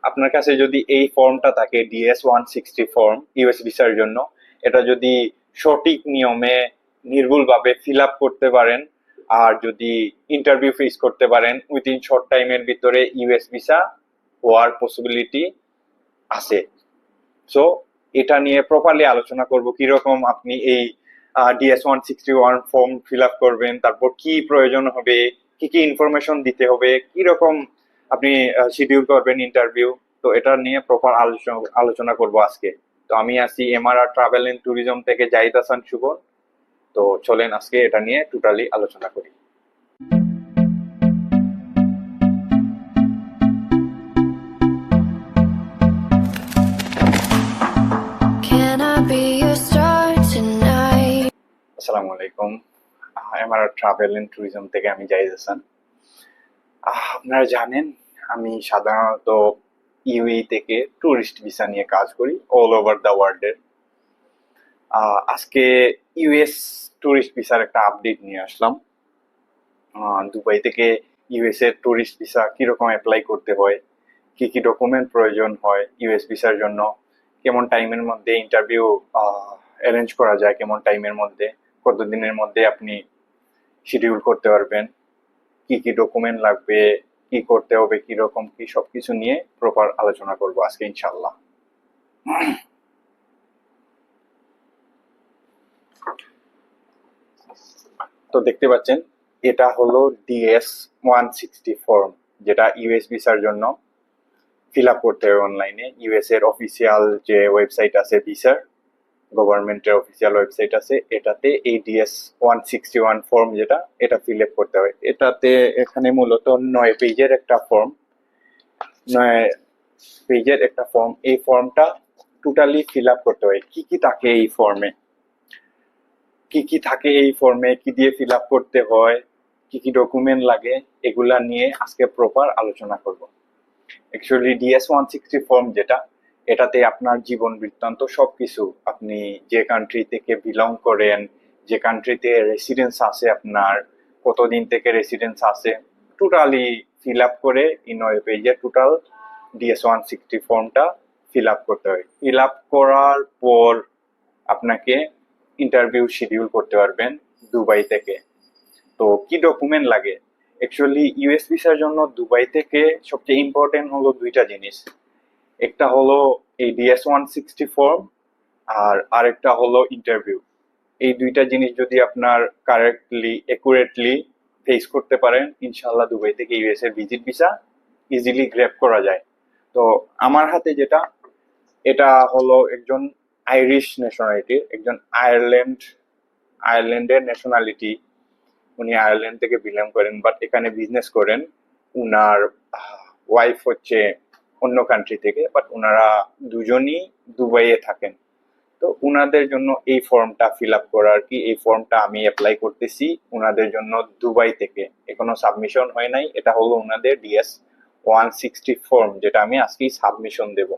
আপনার কাছে যদি এই ফর্মটা থাকে DS-160 ফর্ম ইউএস ভিসার জন্য, এটা যদি সঠিক নিয়মে নির্ভুলভাবে ফিল আপ করতে পারেন আর যদি ইন্টারভিউ ফেস করতে পারেন উইদিন শর্ট টাইমের ভিতরে ইউএস ভিসা হওয়ার পসিবিলিটি আছে। সো এটা নিয়ে প্রপারলি আলোচনা করব কিরকম আপনি এই DS-161 ফর্ম ফিল আপ করবেন, তারপর কি প্রয়োজন হবে, কি কি ইনফরমেশন দিতে হবে, কিরকম আপনি শিডিউল করবেন ইন্টারভিউ। তো এটা নিয়ে প্রপার আলোচনা করব আজকে। তো আমি আছি এমআরআর ট্রাভেল এন্ড ট্যুরিজম থেকে জাহিদ হাসান শুভ। তো চলেন আজকে এটা নিয়ে টোটালি আলোচনা করি। Can I be your star tonight? আসসালামু আলাইকুম, এমআরআর ট্রাভেল এন্ড ট্যুরিজম থেকে আমি জাহিদ হাসান। আপনারা জানেন আমি সাধারণত ইউএই থেকে ট্যুরিস্ট ভিসা নিয়ে কাজ করি অল ওভার দ্য ওয়ার্ল্ডের। আজকে ইউএস ট্যুরিস্ট ভিসার একটা আপডেট নিয়ে আসলাম। দুবাই থেকে ইউএস এর ট্যুরিস্ট ভিসা কিরকম অ্যাপ্লাই করতে হয়, কি কি ডকুমেন্ট প্রয়োজন হয় ইউএস ভিসার জন্য, কেমন টাইমের মধ্যে ইন্টারভিউ অ্যারেঞ্জ করা যায়, কেমন টাইমের মধ্যে, কত দিনের মধ্যে আপনি শিডিউল করতে পারবেন, কি কি ডকুমেন্ট লাগবে, কি করতে হবে, কি রকম কি, সবকিছু নিয়ে প্রপার আলোচনা করব আজকে ইনশাআল্লাহ। তো দেখতে পাচ্ছেন এটা হলো DS-160 ফর্ম, যেটা ইউএস ভিসার জন্য ফিল আপ করতে হবে অনলাইনে। ইউএস এর অফিসিয়াল যে ওয়েবসাইট আছে ভিসার, গভর্নমেন্টের অফিসিয়াল ওয়েবসাইট আছে, এটাতে এই DS-161 ফর্ম যেটা, এটা ফিল আপ করতে হবে। এটাতে এখানে মূলত 9 পেজের একটা ফর্ম, 9 পেজের একটা ফর্ম। এই ফর্মটা টোটালি ফিল আপ করতে হয়। কি কি থাকে এই ফর্মে, কি কি থাকে এই ফর্মে, কি দিয়ে ফিল আপ করতে হয়, কি কি ডকুমেন্ট লাগে, এগুলা নিয়ে আজকে প্রপার আলোচনা করব। অ্যাকচুয়ালি DS-160 ফর্ম যেটা, এটাতে আপনার জীবন বৃত্তান্ত সবকিছু, আপনি যে কান্ট্রি থেকে বিলং করেন, যে কান্ট্রিতে রেসিডেন্স আছে আপনার, কতদিন থেকে রেসিডেন্স আছে, টোটালি ফিল আপ করে এই 9 পেজের টোটাল DS-160 ফর্মটা ফিল আপ করতে হয়। ফিল আপ করার পর আপনাকে ইন্টারভিউ শিডিউল করতে পারবেন দুবাই থেকে। তো কি ডকুমেন্ট লাগে, অ্যাকচুয়ালি ইউএস ভিসার জন্য দুবাই থেকে সবচেয়ে ইম্পর্টেন্ট হলো দুইটা জিনিস। একটা হলো এই DS-160 ফর্ম, আর আরেকটা হলো ইন্টারভিউ। এই দুইটা জিনিস যদি আপনার কারেক্টলি একুরেটলি ফেস করতে পারেন, ইনশাআল্লাহ দুবাই থেকে ইউএস এর ভিজিট ভিসা ইজিলি গ্র্যাব করা যায়। তো আমার হাতে যেটা, এটা হলো একজন আইরিশ ন্যাশনালিটির, একজন আয়ারল্যান্ডের ন্যাশনালিটি। উনি আয়ারল্যান্ড থেকে বিলং করেন বাট এখানে বিজনেস করেন। উনার ওয়াইফ হচ্ছে অন্য কান্ট্রি থেকে, বাট উনারা দুজনই দুবাইয়ে থাকেন। তো উনাদের জন্য এই ফর্মটা ফিল আপ করার কি, এই ফর্মটা আমি অ্যাপ্লাই করতেছি উনাদের জন্য দুবাই থেকে, এখনো সাবমিশন হয় নাই। এটা হলো উনাদের DS-160 ফর্ম, যেটা আমি আজকেই সাবমিশন দেব।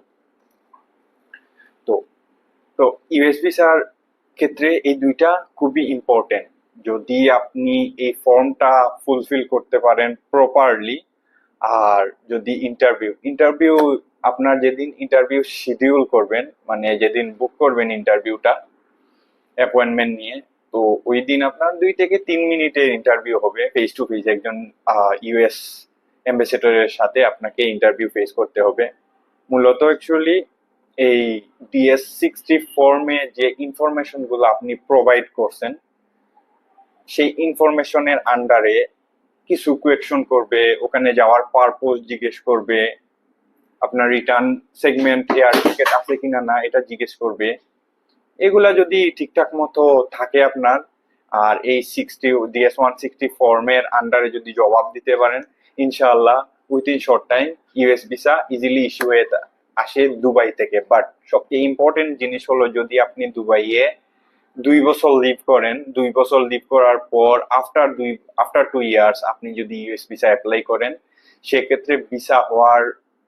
তো তো ইউএস ভিসার ক্ষেত্রে এই দুইটা খুবই ইম্পর্টেন্ট। যদি আপনি এই ফর্মটা ফুলফিল করতে পারেন প্রপারলি, আর যদি ইন্টারভিউ আপনার যেদিন ইন্টারভিউ শিডিউল করবেন, মানে যেদিন বুক করবেন ইন্টারভিউটা অ্যাপয়েন্টমেন্ট নিয়ে, তো ওই দিন আপনার 2 থেকে 3 মিনিটের ইন্টারভিউ হবে ফেস টু ফেস। একজন ইউএস অ্যাম্বাসেডরের সাথে আপনাকে ইন্টারভিউ ফেস করতে হবে। মূলত অ্যাকচুয়ালি এই DS-60 ফর্মে যে ইনফরমেশন গুলো আপনি প্রোভাইড করছেন, সেই ইনফরমেশনের আন্ডারে কিছু কোয়েকশন করবে, ওখানে যাওয়ার পারপোজ জিজ্ঞেস করবে, আপনার রিটার্ন সেগমেন্ট এয়ার টিকেট আছে কিনা না এটা জিজ্ঞেস করবে। এগুলা যদি ঠিকঠাক মতো থাকে আপনার, আর এই DS-160 ফর্মের আন্ডারে যদি জবাব দিতে পারেন, ইনশাআল্লাহ within short time US visa easily issue হয়ে আসে দুবাই থেকে। বাট সবচেয়ে ইম্পর্টেন্ট জিনিস হলো, যদি আপনি দুবাইয়ে 2 বছর লিভ করেন, 2 বছর লিভ করার পর আফটার 2 ইয়ার্স আপনি যদি ইউএস ভিসা অ্যাপ্লাই করেন, সেক্ষেত্রে ভিসা হওয়ার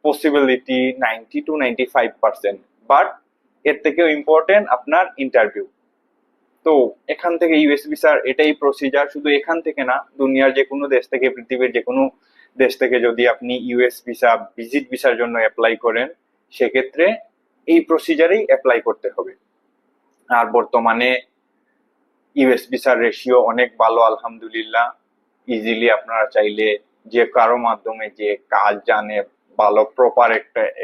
পসিবিলিটি 90 to 95%। বাট এর থেকেও ইম্পর্টেন্ট আপনার ইন্টারভিউ। তো এখান থেকে ইউএস ভিসার এটাই প্রসিজার, শুধু এখান থেকে না, দুনিয়ার যে কোনো দেশ থেকে, পৃথিবীর যে কোনো দেশ থেকে যদি আপনি ইউএস ভিসা ভিজিট ভিসার জন্য অ্যাপ্লাই করেন, সেক্ষেত্রে এই প্রসিজারেই অ্যাপ্লাই করতে হবে। আর বর্তমানে ইউএস ভিসার রেশিও অনেক ভালো, আলহামদুলিল্লাহ। ইজিলি আপনারা চাইলে যে কারো মাধ্যমে, যে কাজ জানে ভালো প্রপার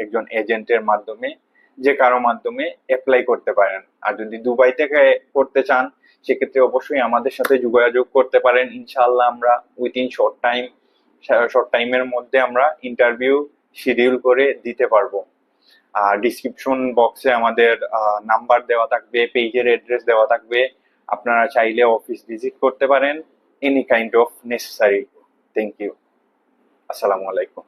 একজন এজেন্টের মাধ্যমে, যে কারো মাধ্যমে অ্যাপ্লাই করতে পারেন। আর যদি দুবাই থেকে করতে চান, সেক্ষেত্রে অবশ্যই আমাদের সাথে যোগাযোগ করতে পারেন। ইনশাআল্লাহ আমরা উইথিন শর্ট টাইমের মধ্যে আমরা ইন্টারভিউ শিডিউল করে দিতে পারবো। আর ডিসক্রিপশন বক্সে আমাদের নাম্বার দেওয়া থাকবে, পেজের অ্যাড্রেস দেওয়া থাকবে। আপনারা চাইলে অফিস ভিজিট করতে পারেন, any kind of necessary. Thank you. আসসালামু আলাইকুম।